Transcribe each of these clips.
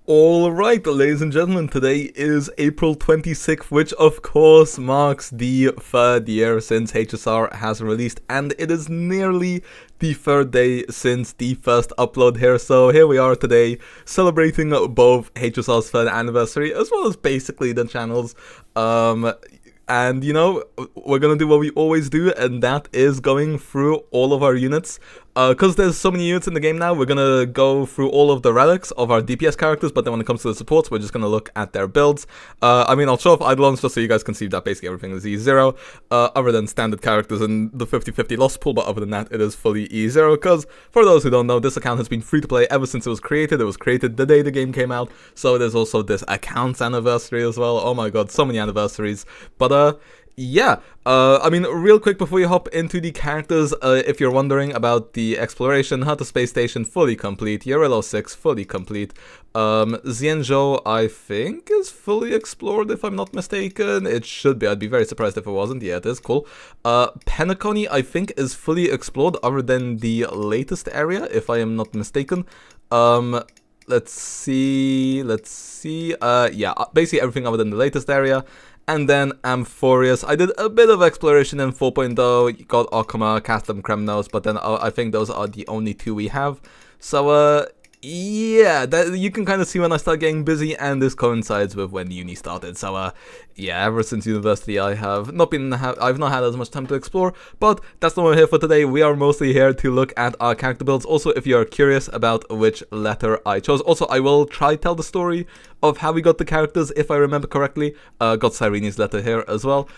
Alright, ladies and gentlemen, today is April 26th, which of course marks the third year since HSR has released, and it is nearly the third day since the first upload here, so here we are today, celebrating both HSR's third anniversary, as well as basically the channel's, and you know, we're gonna do what we always do, and that is going through all of our units. Because there's so many units in the game now, we're gonna go through all of the relics of our DPS characters, but then when it comes to the supports, we're just gonna look at their builds. I mean, I'll show off Eidolons just so you guys can see that basically everything is E0, other than standard characters in the 50/50 loss pool, but other than that, it is fully E0, because for those who don't know, this account has been free to play ever since it was created. It was created the day the game came out, so there's also this account's anniversary as well. Oh my god, so many anniversaries. But yeah, I mean, real quick before you hop into the characters, if you're wondering about the exploration, Hata Space Station fully complete, E0S0 fully complete, Xianzhou I think is fully explored if I'm not mistaken, it should be, I'd be very surprised if it wasn't, yeah it is, cool. Penacony I think is fully explored other than the latest area if I am not mistaken. Let's see, yeah, basically everything other than the latest area. And then Amphorius, I did a bit of exploration in 4.0, got Okuma, Castum, Kremnos, but then I think those are the only two we have. So, yeah, that, you can kind of see when I start getting busy, and this coincides with when uni started. So, yeah, ever since university I have not I've not had as much time to explore, but that's not what we're here for today. We are mostly here to look at our character builds. Also, if you are curious about which letter I chose, also I will try tell the story of how we got the characters if I remember correctly. Got Cyrene's letter here as well.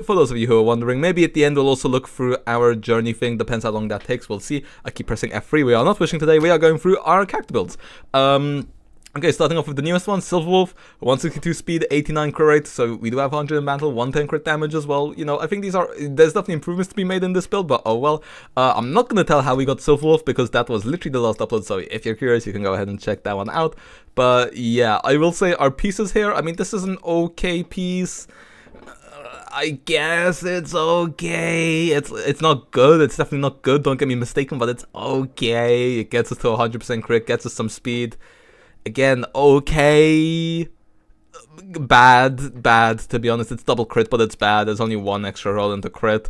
For those of you who are wondering, maybe at the end we'll also look through our journey thing, depends how long that takes, we'll see. I keep pressing F3, we are not wishing today, we are going through our character builds. Okay, starting off with the newest one, Silverwolf, 162 speed, 89 crit rate, so we do have 100 in battle, 110 crit damage as well. You know, I think there's definitely improvements to be made in this build, but oh well. I'm not gonna tell how we got Silverwolf because that was literally the last upload, so if you're curious, you can go ahead and check that one out. But yeah, I will say our pieces here, I mean, this is an okay piece. I guess it's okay. It's not good. It's definitely not good. Don't get me mistaken, but it's okay. It gets us to 100% crit, gets us some speed. Again, okay. Bad, to be honest. It's double crit, but it's bad. There's only one extra roll into crit.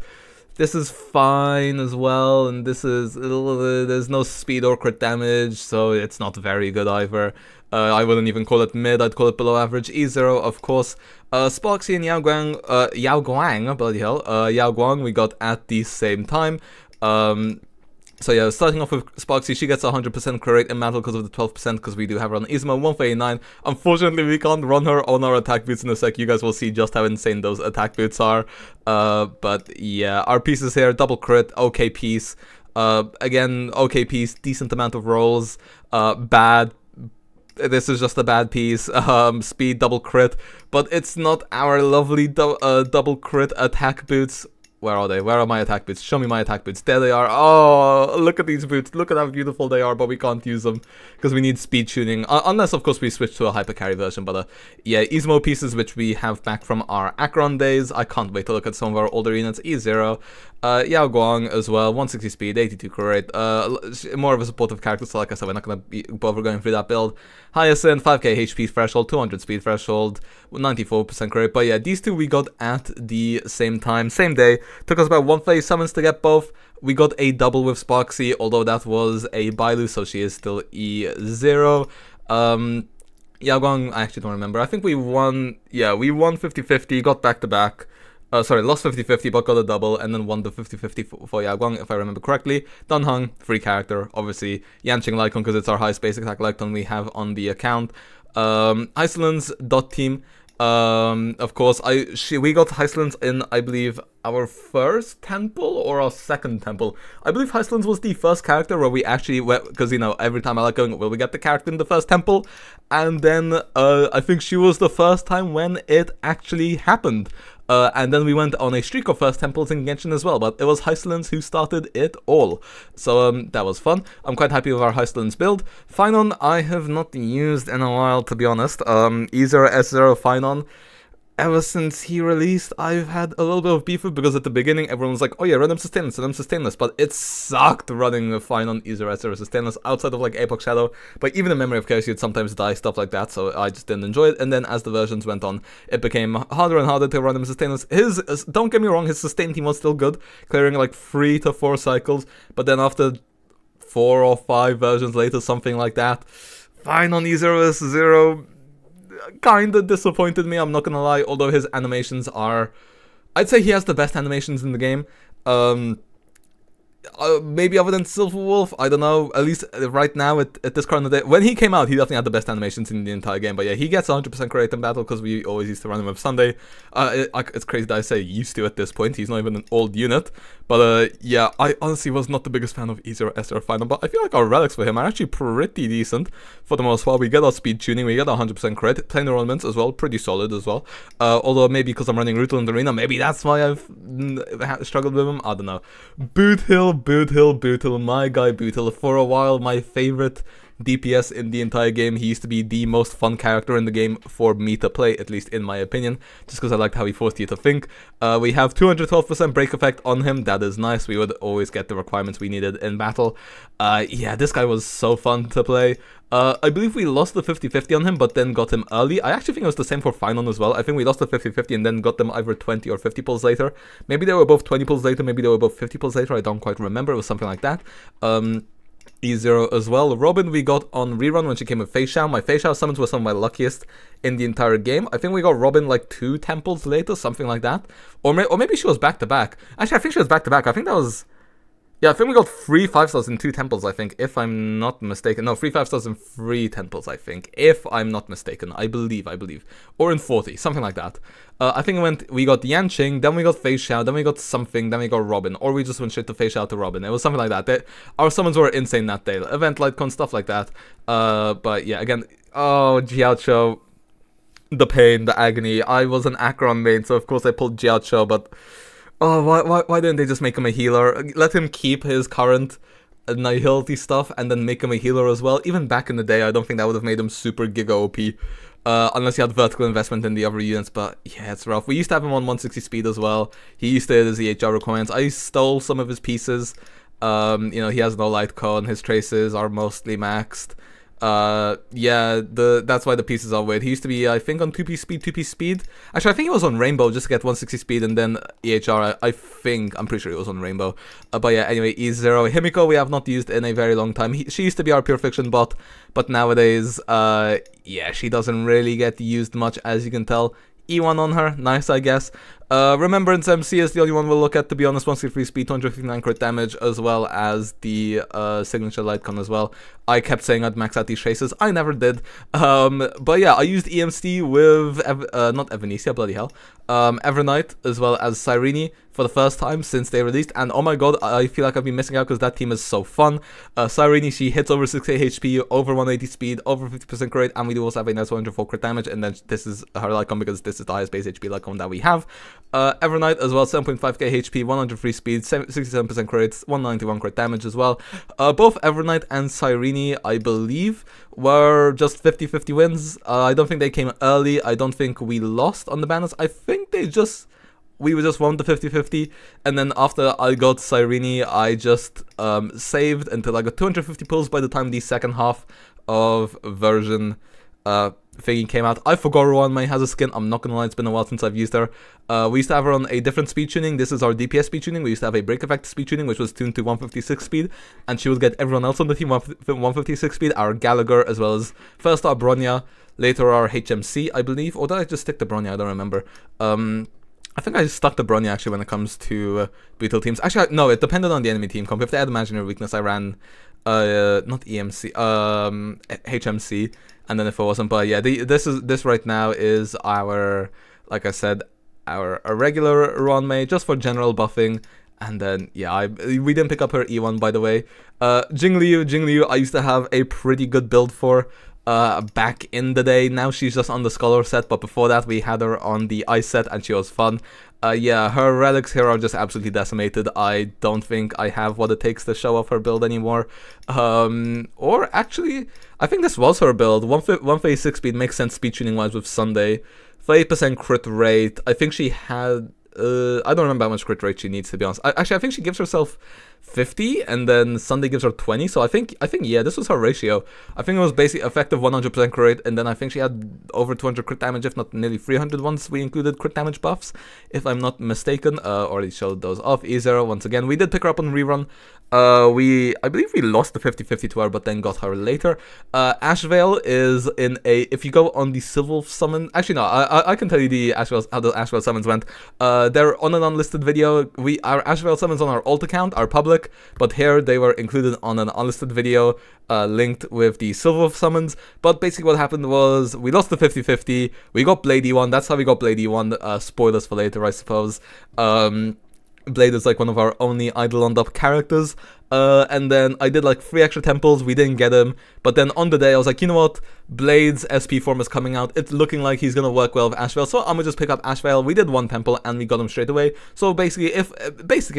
This is fine as well, and this is, there's no speed or crit damage, so it's not very good either. I wouldn't even call it mid, I'd call it below average. E0, of course. Sparksy and Yao Guang, bloody hell, Yao Guang we got at the same time. So yeah, starting off with Sparksy, she gets 100% crit rate in battle because of the 12%, because we do have her on Isma, 189. Unfortunately, we can't run her on our attack boots in a sec. You guys will see just how insane those attack boots are. But yeah, our pieces here, double crit, okay piece. Again, okay piece, decent amount of rolls. Bad. This is just a bad piece. Speed, double crit, but it's not our lovely double crit attack boots. Where are they? Where are my attack boots? Show me my attack boots. There they are. Oh, look at these boots. Look at how beautiful they are, but we can't use them because we need speed tuning. Unless, of course, we switch to a hyper carry version. But yeah, Ismo pieces, which we have back from our Akron days. I can't wait to look at some of our older units. E0. Yao Guang as well. 160 speed, 82 crit rate. More of a supportive character, so like I said, we're not going to bother going through that build. Hyacinth, 5k HP threshold, 200 speed threshold, 94% crit rate. But yeah, these two we got at the same time, same day. Took us about one phase summons to get both. We got a double with Sparksy, although that was a Bailu, so she is still E0. Yao Guang, I actually don't remember. I think we won, yeah, we won 50-50, got back-to-back. Sorry, lost 50-50, but got a double, and then won the 50-50 for Yao Guang, if I remember correctly. Dan Heng, free character, obviously. Yanqing Lycon, because it's our highest basic attack Lycon we have on the account. Iceland's dot team. Of course, we got Heislands in, I believe, our first temple or our second temple. I believe Heislands was the first character where we actually went, because, you know, every time I like going, will we get the character in the first temple? And then, I think she was the first time when it actually happened. And then we went on a streak of first temples in Genshin as well, but it was Heislands who started it all. So that was fun. I'm quite happy with our Heislands build. Finon I have not used in a while, to be honest. E0S0 Finon. ever since he released, I've had a little bit of beef with, because at the beginning everyone was like, oh yeah, run him sustainless, but it sucked running fine on E0S0 sustainless outside of like Apex Shadow, but even in Memory of Chaos you'd sometimes die, stuff like that, so I just didn't enjoy it, and then as the versions went on, it became harder and harder to run him sustainless. Don't get me wrong, his sustain team was still good, clearing like 3 to 4 cycles, but then after 4 or 5 versions later, something like that, fine on E0S0, kinda disappointed me, I'm not gonna lie, although his animations are... I'd say he has the best animations in the game. Maybe other than Silver Wolf, I don't know, at least right now at this current day. When he came out, he definitely had the best animations in the entire game, but yeah, he gets 100% correct in battle, because we always used to run him with Sunday. It's crazy that I say used to at this point, he's not even an old unit, but yeah, I honestly was not the biggest fan of E0S0 Final, but I feel like our relics for him are actually pretty decent, for the most part. We get our speed tuning, we get 100% crit, planar elements as well, pretty solid as well, although maybe because I'm running Ruthless in the arena, maybe that's why I've struggled with him, I don't know. Boot Hill, my guy Boot Hill, for a while my favorite DPS in the entire game. He used to be the most fun character in the game for me to play, at least in my opinion, just because I liked how he forced you to think. We have 212% break effect on him, that is nice, we would always get the requirements we needed in battle. Yeah, this guy was so fun to play. I believe we lost the 50-50 on him, but then got him early. I actually think it was the same for Final as well. I think we lost the 50-50 and then got them either 20 or 50 pulls later. Maybe they were both 20 pulls later, maybe they were both 50 pulls later, I don't quite remember, it was something like that. E0 as well. Robin we got on rerun when she came with Face Shao. My Face Shao summons were some of my luckiest in the entire game. I think we got Robin like 2 temples later, something like that. Or maybe she was back to back. Actually, I think she was back to back. I think that was... Yeah, I think we got 3 5-stars and 2 temples, I think, if I'm not mistaken. No, 3 5-stars and 3 temples, I think, if I'm not mistaken. I believe. Or in 40, something like that. I think we got Yanqing, then we got Face Shao, then we got something, then we got Robin. Or we just went straight to Face Shao to Robin. It was something like that. Our summons were insane that day. Event Lightcon, stuff like that. But yeah, again, oh, Jiaocho. The pain, the agony. I was an Acheron main, so of course I pulled Jiaocho, but... Oh, why didn't they just make him a healer? Let him keep his current nihility stuff and then make him a healer as well. Even back in the day, I don't think that would have made him super giga OP. Unless he had vertical investment in the other units, but yeah, it's rough. We used to have him on 160 speed as well. He used to hit his EHR requirements. I stole some of his pieces. You know, he has no light cone. His traces are mostly maxed. Yeah, that's why the pieces are weird. He used to be, I think, on 2P speed. Actually, I think he was on Rainbow just to get 160 speed and then EHR, I'm pretty sure he was on Rainbow. But yeah, anyway, E0. Himiko we have not used in a very long time. She used to be our Pure Fiction bot, but nowadays, yeah, she doesn't really get used much, as you can tell. E1 on her, nice I guess. Remembrance MC is the only one we'll look at, to be honest. 163 speed, 259 crit damage, as well as the signature lightcon as well. I kept saying I'd max out these traces, I never did. But yeah, I used EMC with, not Evanesia, bloody hell. Evernight, as well as Cyrene for the first time since they released, and oh my god, I feel like I've been missing out because that team is so fun. Cyrene, she hits over 60 HP, over 180 speed, over 50% crit, and we do also have a nice 104 crit damage, and then this is her Lycon because this is the highest base HP Lycon that we have. Evernight as well, 7.5k HP, 103 speed, 67% crit, 191 crit damage as well. Both Evernight and Cyrene, I believe, were just 50-50 wins. I don't think they came early, I don't think we lost on the banners, I think we just won the 50-50, and then after I got Cyrene, I just saved until I got 250 pulls by the time the second half of version thingy came out. I forgot Rowan May has a skin, I'm not gonna lie, it's been a while since I've used her. We used to have her on a different speed tuning. This is our DPS speed tuning. We used to have a break effect speed tuning, which was tuned to 156 speed, and she would get everyone else on the team 156 speed, our Gallagher, as well as first our Bronya, later our HMC, I believe, or did I just stick to Bronya? I don't remember. I think I stuck to Bronya actually when it comes to Beetle teams. Actually, no, it depended on the enemy team comp. If they had imaginary weakness, I ran not EMC, HMC, and then if it wasn't, but yeah, this right now is our, like I said, our regular Ronmei just for general buffing. And then yeah, we didn't pick up her E1 by the way. Jingliu, I used to have a pretty good build for. Back in the day. Now she's just on the Scholar set, but before that we had her on the Ice set and she was fun. Yeah, her relics here are just absolutely decimated. I don't think I have what it takes to show off her build anymore. Or actually, I think this was her build. 156 speed makes sense speed tuning wise with Sunday. 38% crit rate. I think she had... I don't remember how much crit rate she needs, to be honest. Actually, I think she gives herself 50, and then Sunday gives her 20. So I think yeah, this was her ratio. I think it was basically effective 100% crit rate, and then I think she had over 200 crit damage, if not nearly 300 once we included crit damage buffs, if I'm not mistaken. Already showed those off. E0, once again, we did pick her up on rerun. I believe we lost the 50-50 to her, but then got her later. Ashvale is in a... If you go on the civil summon... Actually, no, I can tell you the Ashvale, how the Ashvale summons went. They're on an unlisted video. Our Ashvale summons on our alt account are public, but here they were included on an unlisted video linked with the silver summons. But basically what happened was we lost the 50-50. We got Blade E1. That's how we got Blade E1. Spoilers for later, I suppose. Blade is like one of our only Eidolon up characters. And then I did like 3 extra temples, we didn't get him, but then on the day I was like, you know what, Blade's SP form is coming out, it's looking like he's gonna work well with Ashvale, so I'm gonna just pick up Ashvale. We did 1 temple and we got him straight away, so basically if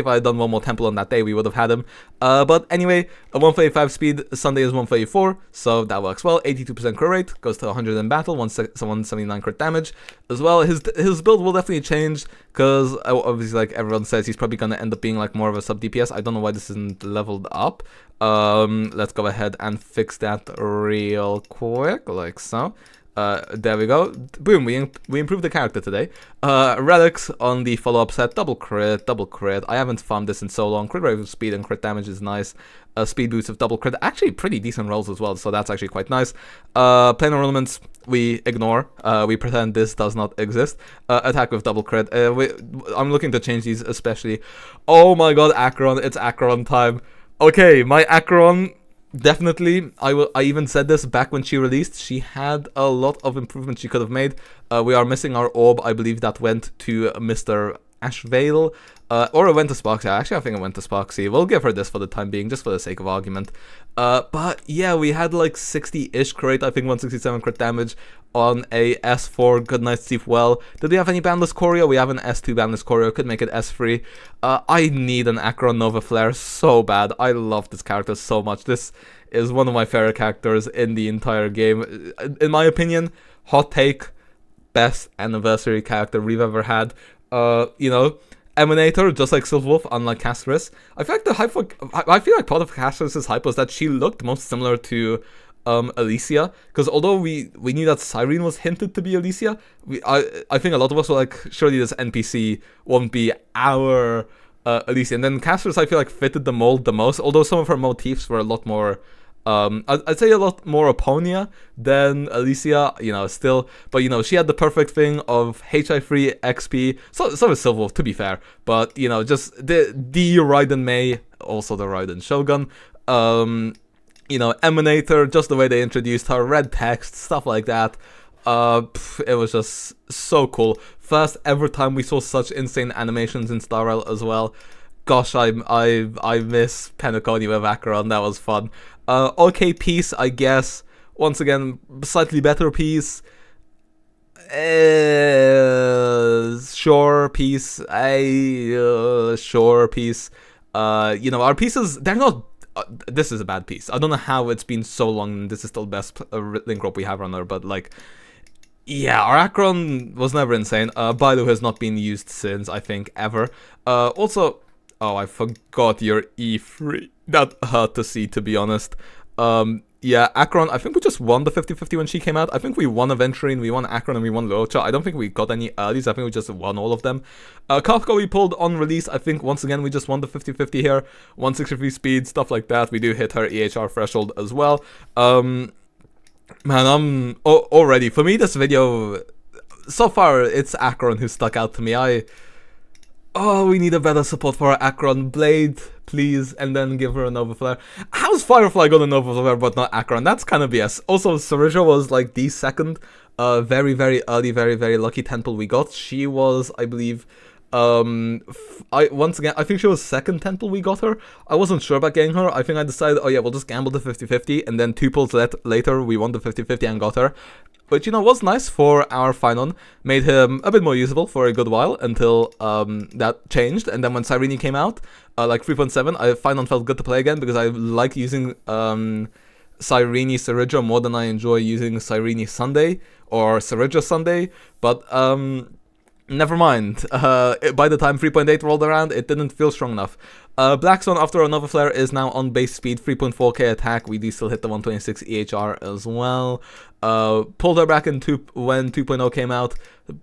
I had done 1 more temple on that day, we would have had him. But anyway, a 135 speed, Sunday is 134, so that works well. 82% crit rate, goes to 100 in battle, 179 crit damage as well. His build will definitely change, because obviously like everyone says, he's probably gonna end up being like more of a sub DPS. I don't know why this isn't leveled up. Let's go ahead and fix that real quick, like so. There we go. Boom, we improved the character today. Relics on the follow-up set, double crit. I haven't farmed this in so long. Crit rate with speed and crit damage is nice. Speed boost with double crit, actually pretty decent rolls as well, so that's actually quite nice. Planar ornaments we ignore. We pretend this does not exist. Attack with double crit. I'm looking to change these especially. Oh my god, Acheron, it's Acheron time. Okay, my Acheron, definitely, I even said this back when she released, she had a lot of improvements she could have made. We are missing our orb, I believe that went to Mr. Ashvale, or it went to Sparksy. Actually, I think it went to Sparksy. We'll give her this for the time being, just for the sake of argument. But yeah, we had like 60-ish crit, I think 167 crit damage on a S4 Goodnight Sleep Well. Did we have any bandless choreo? We have an S2 bandless choreo, could make it S3. I need an Acheron Nova Flare so bad. I love this character so much. This is one of my favorite characters in the entire game. In my opinion, hot take, best anniversary character we've ever had. You know, Emanator, just like Silverwolf, unlike Castris. I feel like the hype for, I feel like part of Castris' hype was that she looked most similar to Alicia, because although we knew that Cyrene was hinted to be Alicia, I think a lot of us were like, surely this NPC won't be our Alicia. And then Castris, I feel like, fitted the mold the most, although some of her motifs were a lot more I'd say a lot more Aponia than Alicia, you know, still, but you know, she had the perfect thing of HI free XP, so is Silverwolf, to be fair, but you know, just the Raiden Mei, also the Raiden Shogun, you know, Emanator, just the way they introduced her, red text, stuff like that. It was just so cool. First ever time we saw such insane animations in Star Rail as well. Gosh, I miss Penacony with Acheron, that was fun. Okay piece, I guess. Once again, slightly better piece. Sure piece. Sure piece. You know, our pieces, they're not... this is a bad piece. I don't know how it's been so long and this is still the best link rope we have on there, but like... yeah, our Acheron was never insane. Bailu has not been used since, I think, ever. Also... oh, I forgot your E3. That hurt to see, to be honest. Yeah, Acheron, I think we just won the 50-50 when she came out. I think we won Aventurine, we won Acheron, and we won Locha. I don't think we got any earlies. I think we just won all of them. Kafka we pulled on release. I think, once again, we just won the 50-50 here. 163 speed, stuff like that. We do hit her EHR threshold as well. Man, I'm already... for me, this video... so far, it's Acheron who stuck out to me. Oh, we need a better support for our Acheron. Blade, please, and then give her a Nova Flare. How's Firefly got a Nova Flare but not Acheron? That's kind of BS. Also, Sarisha was like the second very, very early, very, very lucky temple we got. She was, I believe, once again, I think she was second temple we got her. I wasn't sure about getting her. I think I decided, oh yeah, we'll just gamble the 50-50, and then 2 pulls later, we won the 50-50 and got her. Which, you know, was nice for our Finon, made him a bit more usable for a good while until that changed. And then when Cyrene came out, like 3.7, Finon felt good to play again because I like using Cyrene Saridra more than I enjoy using Cyrene Sunday or Saridra Sunday, but never mind. By the time 3.8 rolled around, it didn't feel strong enough. Black Swan after another flare is now on base speed, 3.4k attack. We do still hit the 126 EHR as well. Pulled her back in when 2.0 came out.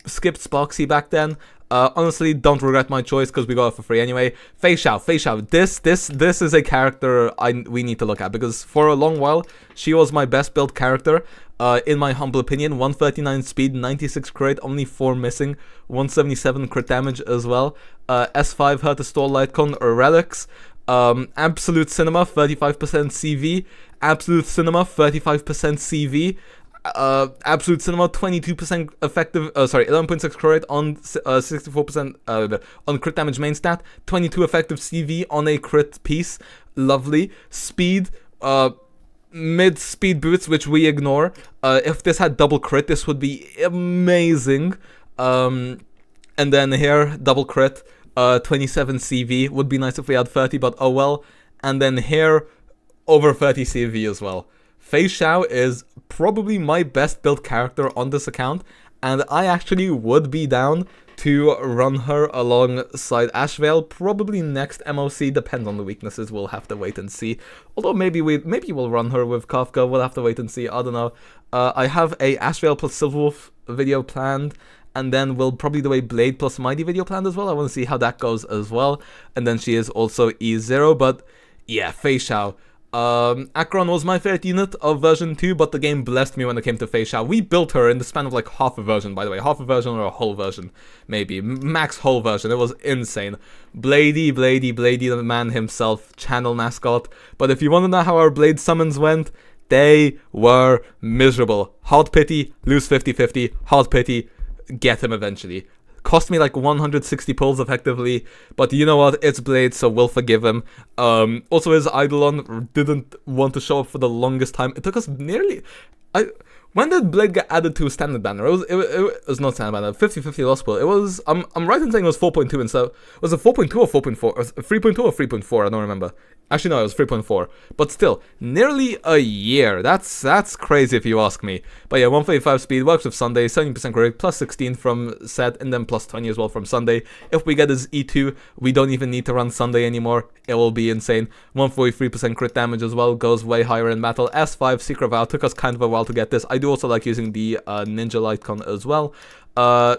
Skipped Sparksy back then. Honestly, don't regret my choice because we got it for free anyway. Fei Xiao. This is a character we need to look at because for a long while she was my best built character. In my humble opinion, 139 speed, 96 crit, only 4 missing, 177 crit damage as well. S5 hurt to stall Lightcon or Relics. Absolute Cinema, 35% CV. Absolute Cinema, 35% CV. Absolute Cinema, 22% effective, 11.6 crit on 64% on crit damage main stat, 22 effective CV on a crit piece. Lovely. Speed, mid-speed boots, which we ignore. If this had double crit, this would be amazing. And then here, double crit, 27 CV. Would be nice if we had 30, but oh well. And then here, over 30 CV as well. Fei Xiao is probably my best built character on this account, and I actually would be down to run her alongside Ashvale, probably next MOC, depends on the weaknesses, we'll have to wait and see. Although maybe we'll run her with Kafka, we'll have to wait and see, I don't know. I have a Ashvale plus Silverwolf video planned, and then we'll probably do a Blade plus Mighty video planned as well. I want to see how that goes as well. And then she is also E0, but yeah, Fei Xiao. Akron was my favorite unit of version 2, but the game blessed me when it came to Fei Xiao. We built her in the span of like half a version, by the way. Half a version or a whole version, maybe. Max whole version. It was insane. Blady, the man himself, channel mascot. But if you want to know how our Blade summons went, they were miserable. Hard pity, lose 50-50. Hard pity, get him eventually. Cost me like 160 pulls effectively, but you know what, it's Blade, so we'll forgive him. Also his Eidolon didn't want to show up for the longest time. It took us nearly... When did Blade get added to a standard banner? It was not standard banner, 50-50 lost pull. It was, I'm right in saying it was 4.2 instead. Was it 4.2 or 4.4? Or 3.2 or 3.4, I don't remember. Actually no, it was 3.4. But still, nearly a year. That's crazy if you ask me. But yeah, 145 speed, works with Sunday, 70% correct, plus 16 from set, and then plus 20 as well from Sunday. If we get his E2, we don't even need to run Sunday anymore. It will be insane. 143% crit damage as well, goes way higher in battle. S5, Secret Vow, took us kind of a while to get this. I do also like using the Ninja Lightcon as well.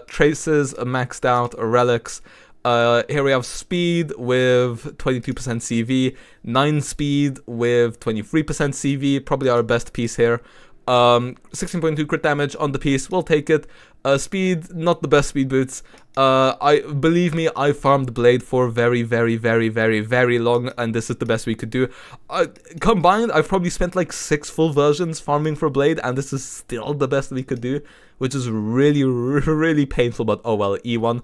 Traces maxed out, Relics. Here we have speed with 22% CV, 9 speed with 23% CV, probably our best piece here. 16.2 crit damage on the piece, we'll take it. Speed, not the best speed boots. Believe me, I farmed Blade for very long, and this is the best we could do. Combined, I've probably spent like 6 full versions farming for Blade, and this is still the best we could do, which is really painful, but oh well, E1.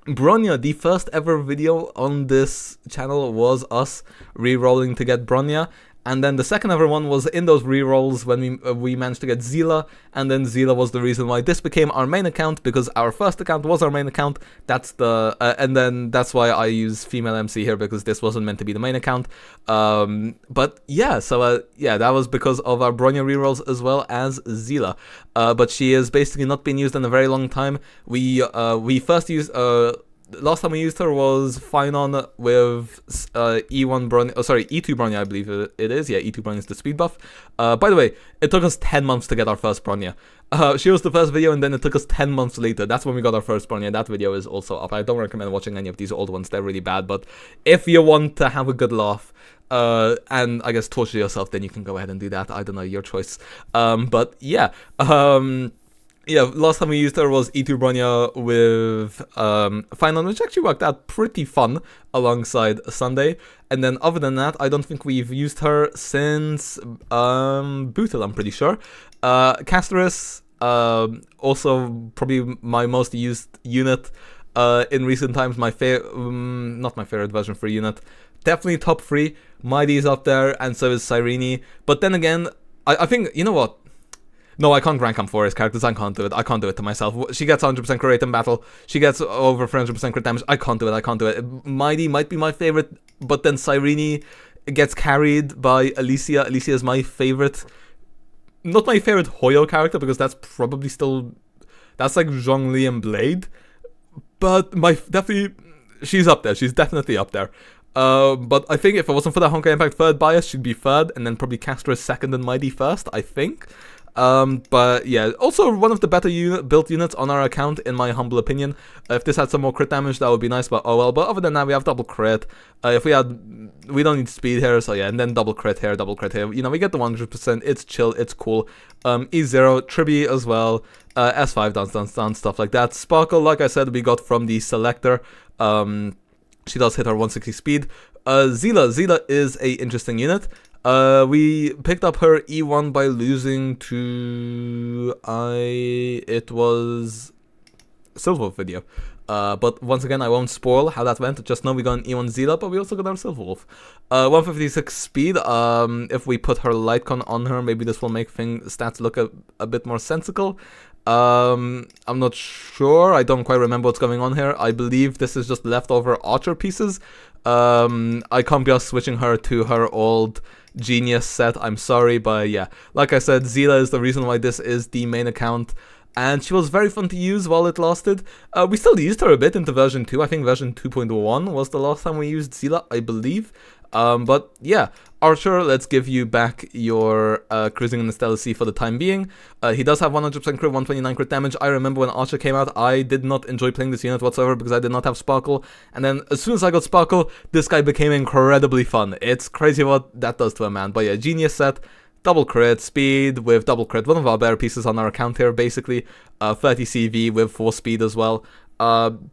Bronya, the first ever video on this channel was us re-rolling to get Bronya, and then the second ever one was in those re-rolls when we managed to get Zila, and then Zila was the reason why this became our main account, because our first account was our main account. That's the and then that's why I use female MC here, because this wasn't meant to be the main account. But yeah, so yeah, that was because of our Bronya re-rolls as well as Zila. But she has basically not been used in a very long time. We first used last time we used her was Finon with E1 Bronya, E2 Bronya, I believe it is. Yeah, E2 Bronya is the speed buff. By the way, it took us 10 months to get our first Bronya. She was the first video, and then it took us 10 months later. That's when we got our first Bronya. That video is also up. I don't recommend watching any of these old ones. They're really bad. But if you want to have a good laugh, and I guess torture yourself, then you can go ahead and do that. I don't know, your choice. But yeah, yeah, last time we used her was E2 Bronya with Finon, which actually worked out pretty fun alongside Sunday. And then other than that, I don't think we've used her since Bootle, I'm pretty sure. Casterus, also probably my most used unit in recent times. My not my favorite version for unit. Definitely top 3. Mighty is up there, and so is Cyrene. But then again, I think, you know what? No, I can't rank on Forest characters. I can't do it. I can't do it to myself. She gets 100% crit rate in battle. She gets over 300% crit damage. I can't do it. Mighty might be my favorite, but then Cyrene gets carried by Alicia. Alicia is my favorite, not my favorite Hoyo character, because that's probably still, that's like Zhongli and Blade, but she's up there. She's definitely up there. But I think if it wasn't for the Honkai Impact third bias, she'd be third, and then probably Castra second and Mighty first, I think. But yeah, also one of the better built units on our account, in my humble opinion. If this had some more crit damage, that would be nice, but oh well. But other than that, we have double crit. We don't need speed here, so yeah, and then double crit here, double crit here. You know, we get the 100%, it's chill, it's cool. E0, Tribi as well, S5, dance, stuff like that. Sparkle, like I said, we got from the selector. She does hit her 160 speed. Zila is a interesting unit. We picked up her E1 by losing to it was Silverwolf video. But once again, I won't spoil how that went. Just know we got an E1 Zila, but we also got our Silverwolf. 156 speed. If we put her Lightcon on her, maybe this will make stats look a bit more sensical. I'm not sure. I don't quite remember what's going on here. I believe this is just leftover Archer pieces. I can't be just switching her to her old Genius set. I'm sorry, but yeah. Like I said, Zila is the reason why this is the main account. And she was very fun to use while it lasted. We still used her a bit into version 2. I think version 2.1 was the last time we used Zila, I believe. But yeah, Archer, let's give you back your Cruising in the Stellar Sea for the time being. He does have 100% crit, 129 crit damage. I remember when Archer came out, I did not enjoy playing this unit whatsoever because I did not have Sparkle. And then as soon as I got Sparkle, this guy became incredibly fun. It's crazy what that does to a man. But yeah, Genius set. Double crit, speed with double crit, one of our better pieces on our account here, basically. 30 CV with 4 speed as well.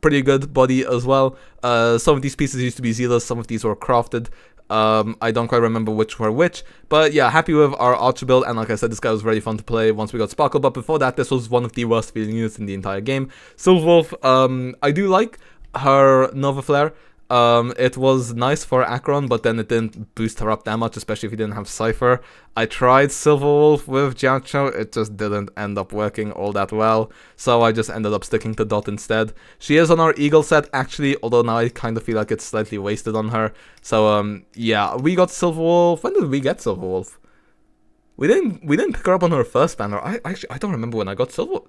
Pretty good body as well. Some of these pieces used to be Zilas, some of these were crafted. I don't quite remember which were which, but yeah, happy with our Archer build, and like I said, this guy was very fun to play once we got Sparkle, but before that, this was one of the worst feeling units in the entire game. Silverwolf, I do like her Nova Flare. It was nice for Acheron, but then it didn't boost her up that much, especially if you didn't have Cypher. I tried Silverwolf with Jiangcho, it just didn't end up working all that well, so I just ended up sticking to Dot instead. She is on our Eagle set, actually, although now I kind of feel like it's slightly wasted on her. So, yeah, we got Silverwolf. When did we get Silverwolf? We didn't pick her up on her first banner. I don't remember when I got Silverwolf.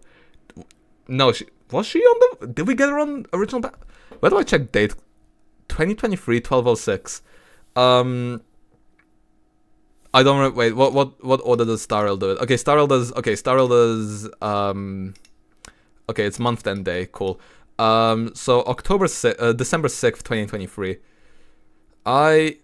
No, was she on the... Did we get her on original banner? Where do I check date? 2023 1206. I don't remember. Wait, what order does Starrail do it? Okay, Starrail does. Okay, it's month and day. Cool. So December 6th, 2023. I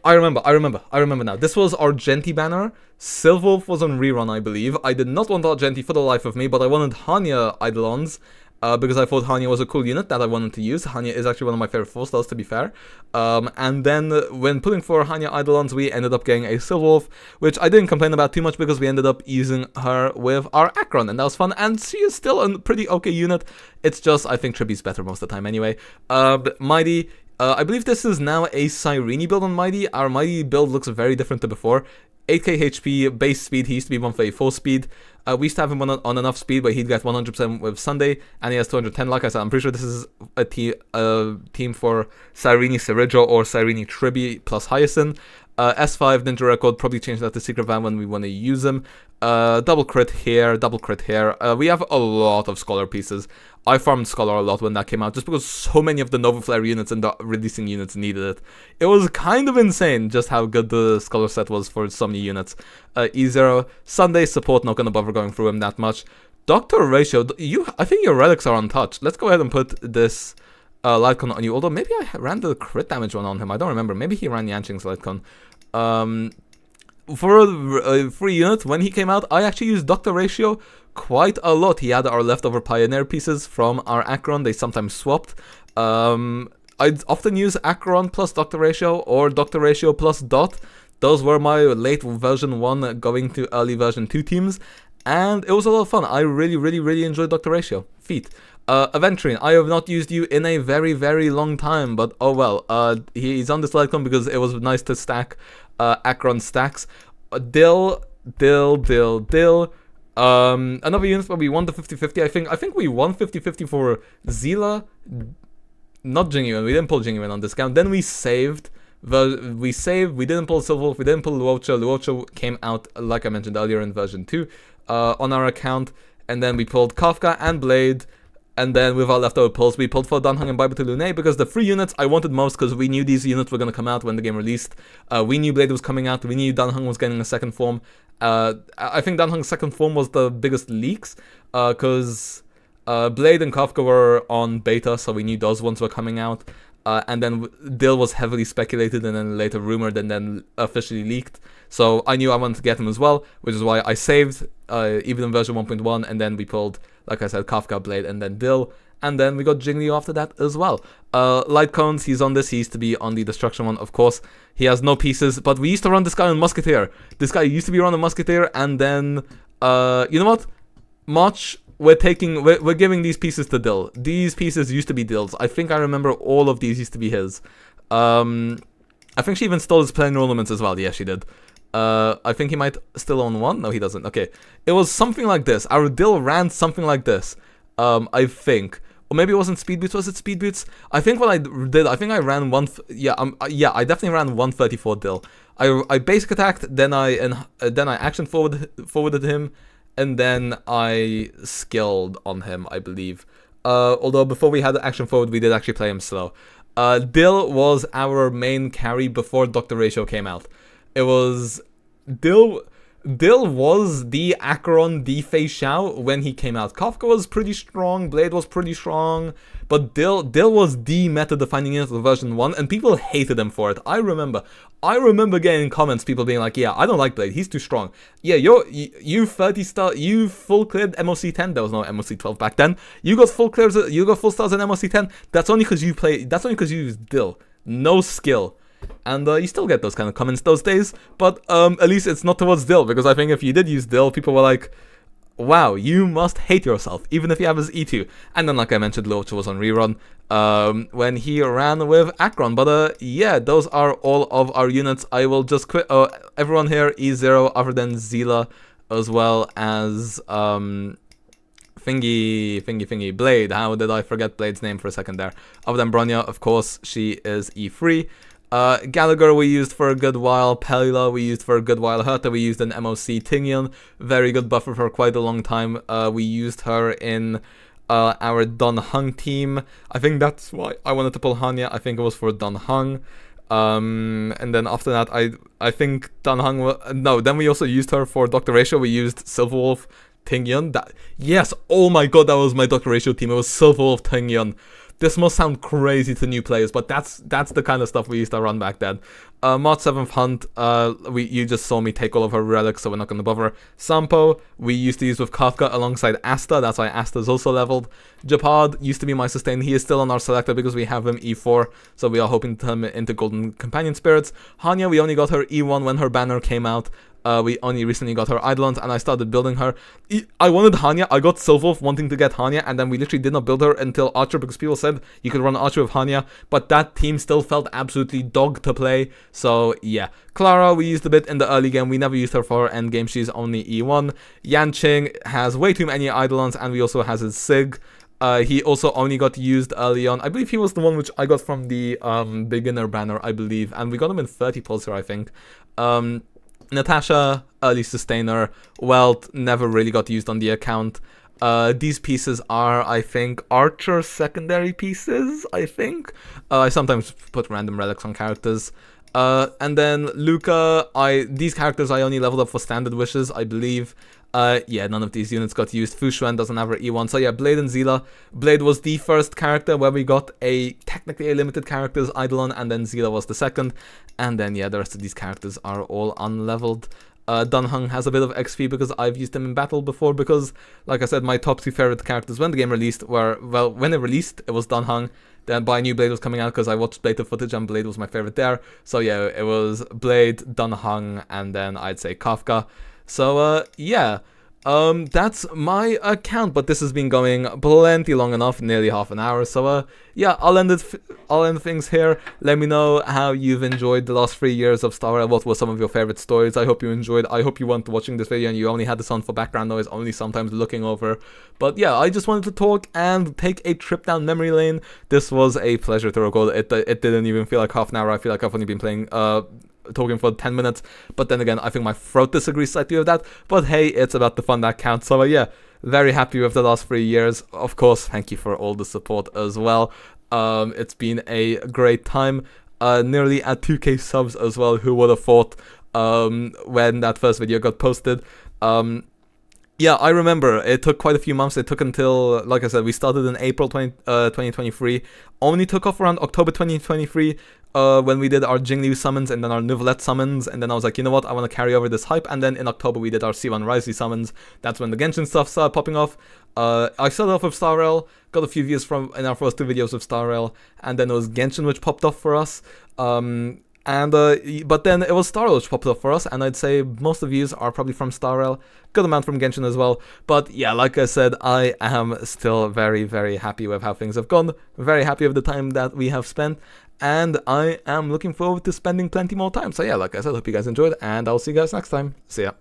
remember now. This was Argenti banner. Silverwolf was on rerun, I believe. I did not want Argenti for the life of me, but I wanted Hanya Eidolons. Because I thought Hanya was a cool unit that I wanted to use. Hanya is actually one of my favorite 4-stars, to be fair. And then when pulling for Hanya Eidolons, we ended up getting a Silverwolf, which I didn't complain about too much because we ended up using her with our Acheron, and that was fun. And she is still a pretty okay unit. It's just, I think Tribi's better most of the time anyway. Mighty, I believe this is now a Cyrene build on Mighty. Our Mighty build looks very different to before. 8k HP, base speed, he used to be 134 speed. We used to have him on enough speed, but he'd get 100% with Sunday, and he has 210. Like I said, I'm pretty sure this is a team for Cyrene Cerijo or Cyrene Tribi plus Hyacinth. S5 Ninja Record, probably change that to Secret Van when we want to use him. Double crit here, double crit here. We have a lot of Scholar pieces. I farmed Scholar a lot when that came out, just because so many of the Nova Flare units and the releasing units needed it. It was kind of insane just how good the Scholar set was for so many units. E0, Sunday support, not gonna bother going through him that much. Doctor Ratio, I think your relics are untouched. Let's go ahead and put this Lightcon on you, although maybe I ran the crit damage one on him. I don't remember. Maybe he ran Yanqing's Lightcon. For a free unit, when he came out, I actually used Doctor Ratio quite a lot. He had our leftover Pioneer pieces from our Acheron. They sometimes swapped. I'd often use Acheron plus Doctor Ratio or Doctor Ratio plus Dot. Those were my late version 1 going to early version 2 teams, and it was a lot of fun. I really enjoyed Doctor Ratio. Feat. Aventurine, I have not used you in a very long time, but oh well. He's on this Lightcon because it was nice to stack Acheron stacks. Dill. Another unit where we won the 50-50. I think we won 50-50 for Zila. Not Jingyuan. We didn't pull Jingyuan on discount. Then we saved We saved, we didn't pull Silverwolf, we didn't pull Luocha. Luocha came out, like I mentioned earlier, in version 2 on our account, and then we pulled Kafka and Blade, and then with our leftover pulls, we pulled for Danheng and Bible to Lune, because the 3 units I wanted most, because we knew these units were going to come out when the game released. We knew Blade was coming out, we knew Danheng was getting a second form. I think Danheng's second form was the biggest leaks, because Blade and Kafka were on beta, so we knew those ones were coming out. And then Dill was heavily speculated and then later rumored and then officially leaked. So I knew I wanted to get him as well, which is why I saved, even in version 1.1, and then we pulled, like I said, Kafka, Blade, and then Dill. And then we got Jingliu after that as well. Light Cones, he's on this. He used to be on the Destruction one, of course. He has no pieces, but we used to run this guy on Musketeer. This guy used to be run on Musketeer, and then, you know what? March... We're giving these pieces to Dill. These pieces used to be Dill's. I think I remember all of these used to be his. I think she even stole his playing ornaments as well. Yeah, she did. I think he might still own one. No, he doesn't. Okay. It was something like this. Our Dill ran something like this. I think. Or maybe it wasn't Speed Boots. Was it Speed Boots? I think what I did, I think I ran yeah, I definitely ran 134 Dill. I basic attacked, then I action forwarded him, and then I skilled on him, I believe. Although before we had the action forward, we did actually play him slow. Dill was our main carry before Dr. Ratio came out. It was... Dill was the Acheron, the Fei Xiao when he came out. Kafka was pretty strong, Blade was pretty strong, but Dill was the meta-defining unit of version 1, and people hated him for it. I remember getting comments, people being like, yeah, I don't like Blade, he's too strong. Yeah, you 30 star, you full cleared MOC 10, there was no MOC 12 back then. You got full clears, you got full stars in MOC 10, that's only because you use Dill. No skill. And you still get those kind of comments those days, but at least it's not towards Dill, because I think if you did use Dill, people were like, wow, you must hate yourself, even if you have his E2. And then, like I mentioned, Luocha was on rerun when he ran with Acheron. But yeah, those are all of our units. I will just quit everyone here, E0, other than Zila, as well as Thingy, Blade. How did I forget Blade's name for a second there? Other than Bronya, of course, she is E3. Gallagher we used for a good while, Pelila we used for a good while, Herta we used in MOC, Tingyan, very good buffer for quite a long time. We used her in our Don Hung team. I think that's why I wanted to pull Hanya. I think it was for Don Hung. And then after that, I think Don Hung, no, then we also used her for Dr. Ratio. We used Silverwolf, Tingyan. Yes, oh my god, that was my Dr. Ratio team. It was Silverwolf, Tingyan. This must sound crazy to new players, but that's the kind of stuff we used to run back then. March 7th Hunt, you just saw me take all of her relics, so we're not going to bother. Sampo, we used to use with Kafka alongside Asta, that's why Asta's also leveled. Japad used to be my sustain, he is still on our selector because we have him E4, so we are hoping to turn him into Golden Companion Spirits. Hanya, we only got her E1 when her banner came out. We only recently got her Eidolons, and I started building her. I wanted Hanya, I got Silverwolf wanting to get Hanya, and then we literally did not build her until Archer, because people said you could run Archer with Hanya, but that team still felt absolutely dog to play, so yeah. Clara, we used a bit in the early game, we never used her for her end game, she's only E1. Yanqing has way too many Eidolons, and we also has his Sig. He also only got used early on. I believe he was the one which I got from the beginner banner, I believe, and we got him in 30 pulsar, I think. Natasha, early sustainer. Welt never really got used on the account. These pieces are, I think, Archer secondary pieces, I think. I sometimes put random relics on characters. And then Luca, these characters I only leveled up for standard wishes, I believe. Yeah, none of these units got used. Fu Xuan doesn't have her E1. So yeah, Blade and Zila. Blade was the first character where we got technically a limited characters Eidolon, and then Zila was the second. And then yeah, the rest of these characters are all unleveled. Dunhung has a bit of XP because I've used him in battle before, because, like I said, my top 2 favorite characters when the game released were, well, when it released, it was Dunhung. Then I knew Blade was coming out because I watched Blade footage and Blade was my favorite there. So yeah, it was Blade, Dunhung, and then I'd say Kafka. So yeah, That's my account, but this has been going plenty long enough, nearly half an hour. So, yeah, I'll end things here. Let me know how you've enjoyed the last 3 years of Star Rail. What were some of your favorite stories? I hope you enjoyed. I hope you weren't watching this video and you only had this on for background noise, only sometimes looking over. But yeah, I just wanted to talk and take a trip down memory lane. This was a pleasure to record. It didn't even feel like half an hour. I feel like I've only been playing talking for 10 minutes, but then again, I think my throat disagrees slightly with that, but hey, it's about the fun that counts. So yeah, very happy with the last 3 years. Of course, thank you for all the support as well. It's been a great time. Nearly at 2k subs as well. Who would have thought when that first video got posted. Yeah, I remember it took quite a few months. It took until, like I said, we started in April 2023. Only took off around October 2023 when we did our Jingli summons and then our Neuvillette summons. And then I was like, you know what, I want to carry over this hype. And then in October we did our C1 Risey summons. That's when the Genshin stuff started popping off. I started off with Star Rail, got a few views from in our first 2 videos with Star Rail, and then it was Genshin which popped off for us. But then it was Star Rail which popped up for us, and I'd say most of the views are probably from Star Rail, good amount from Genshin as well. But yeah, like I said, I am still very, very happy with how things have gone, very happy with the time that we have spent, and I am looking forward to spending plenty more time. So yeah, like I said, hope you guys enjoyed, and I'll see you guys next time. See ya.